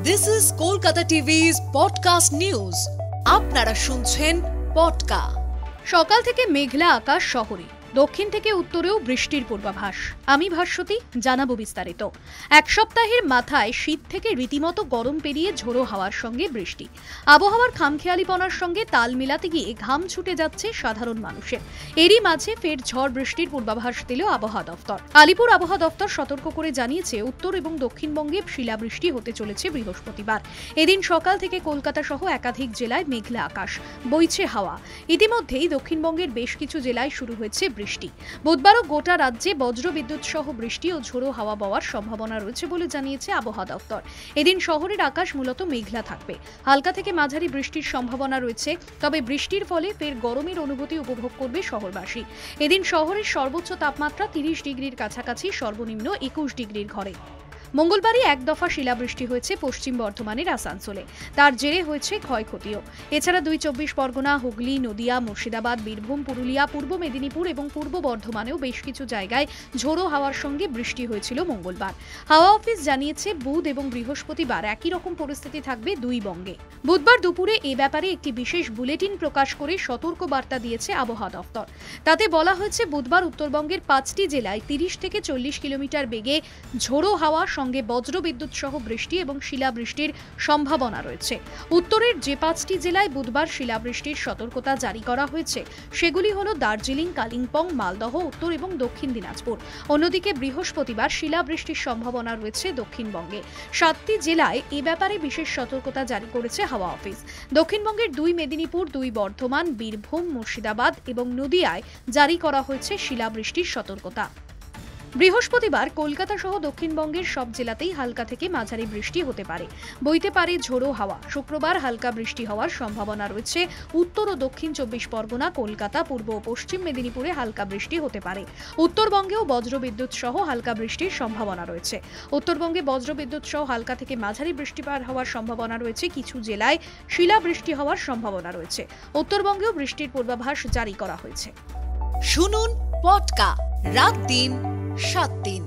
This is Kolkata TV's podcast news. আপনারা শুনছেন পডকা। সকাল থেকে মেঘলা আকাশ শহরে, দক্ষিণ থেকে উত্তরেও বৃষ্টির পূর্বাভাস। আমি ভাস্বতী, জানাবো বিস্তারিত। এক সপ্তাহের মাথায় শীত থেকে রীতিমতো গরম পেরিয়ে ঝোড়ো হাওয়ার সঙ্গে বৃষ্টি। আবহাওয়ার খামখেয়ালিপনার সঙ্গে তাল মিলাতে গিয়ে ঘাম ছুটে যাচ্ছে সাধারণ মানুষের। এরই মাঝে ফের ঝড় বৃষ্টির পূর্বাভাস দিল আবহাওয়া দফতর। আলিপুর আবহাওয়া দফতর সতর্ক করে জানিয়েছে, উত্তর এবং দক্ষিণবঙ্গে শিলাবৃষ্টি হতে চলেছে বৃহস্পতিবার। এদিন সকাল থেকে কলকাতা সহ একাধিক জেলায় মেঘলা আকাশ, বইছে হাওয়া। ইতিমধ্যেই দক্ষিণবঙ্গের বেশ কিছু জেলায় শুরু হয়েছে বৃষ্টি। বুধবারও গোটা রাজ্যে বজ্রবিদ্যুৎ সহ বৃষ্টি ও ঝোড়ো হাওয়া বওয়ার সম্ভাবনা রয়েছে বলে জানিয়েছে আবহাওয়া দফতর। এদিন শহরের আকাশ মূলত মেঘলা থাকবে, হালকা থেকে মাঝারি বৃষ্টির সম্ভাবনা রয়েছে। তবে বৃষ্টির ফলে ফের গরমের অনুভূতি উপভোগ করবে শহরবাসী। এদিন শহরের সর্বোচ্চ তাপমাত্রা 30 ডিগ্রির কাছাকাছি, সর্বনিম্ন 21 ডিগ্রির ঘরে। মঙ্গলবারই এক দফা শিলাবৃষ্টি হয়েছে পশ্চিম বর্ধমানের আসানসোলে, তার জেরে হয়েছে ক্ষয়ক্ষতিও। এছাড়া 24 পরগনা, হুগলি, নদিয়া, মুর্শিদাবাদ, বীরভূম, পুরুলিয়া, পূর্ব মেদিনীপুর এবং পূর্ব বর্ধমানেও বেশ কিছু জায়গায় ঝোড়ো হাওয়ার সঙ্গে বৃষ্টি হয়েছিল মঙ্গলবার। হাওয়া অফিস জানিয়েছে, বুধ এবং বৃহস্পতিবার একই রকম পরিস্থিতি থাকবে দুই বঙ্গে। বুধবার দুপুরে এ ব্যাপারে একটি বিশেষ বুলেটিন প্রকাশ করে সতর্ক বার্তা দিয়েছে আবহাওয়া দফতর। তাতে বলা হয়েছে, বুধবার উত্তরবঙ্গের 5টি জেলায় 30 থেকে 40 কিলোমিটার বেগে ঝোড়ো হাওয়া সঙ্গে বজ্রবিদ্যুৎ সহ বৃষ্টি এবং শিলাবৃষ্টির সম্ভাবনা রয়েছে। উত্তরের যে 5টি জেলায় বুধবার শিলাবৃষ্টির সতর্কতা জারি করা হয়েছে সেগুলি হলো দার্জিলিং, কালিম্পং, মালদহ, উত্তর এবং দক্ষিণ দিনাজপুর। অন্যদিকে বৃহস্পতিবার শিলাবৃষ্টির সম্ভাবনা রয়েছে দক্ষিণবঙ্গে। 7টি জেলায় এ ব্যাপারে বিশেষ সতর্কতা জারি করেছে হাওয়া অফিস। দক্ষিণবঙ্গের 2 মেদিনীপুর, 2 বর্ধমান, বীরভূম, মুর্শিদাবাদ এবং নদিয়ায় জারি করা হয়েছে শিলাবৃষ্টির সতর্কতা। বৃহস্পতিবার কলকাতা সহ দক্ষিণবঙ্গের সব জেলাতেই হালকা থেকে মাঝারি বৃষ্টি হতে পারে, বইতে পারে ঝোড়ো হাওয়া। শুক্রবার হালকা বৃষ্টি হওয়ার সম্ভাবনা রয়েছে উত্তর ও দক্ষিণ 24 পরগনা, কলকাতা, পূর্ব ও পশ্চিম মেদিনীপুরে হালকা বৃষ্টি হতে পারে। উত্তরবঙ্গেও বজ্রবিদ্যুৎ সহ হালকা বৃষ্টির সম্ভাবনা রয়েছে। উত্তরবঙ্গে বজ্রবিদ্যুৎ সহ হালকা থেকে মাঝারি বৃষ্টিপাত হওয়ার সম্ভাবনা রয়েছে। কিছু জেলায় শিলাবৃষ্টি হওয়ার সম্ভাবনা রয়েছে। উত্তরবঙ্গেও বৃষ্টির পূর্বাভাস জারি করা হয়েছে। শুনুন পডকা, রাত দিন 7 দিন।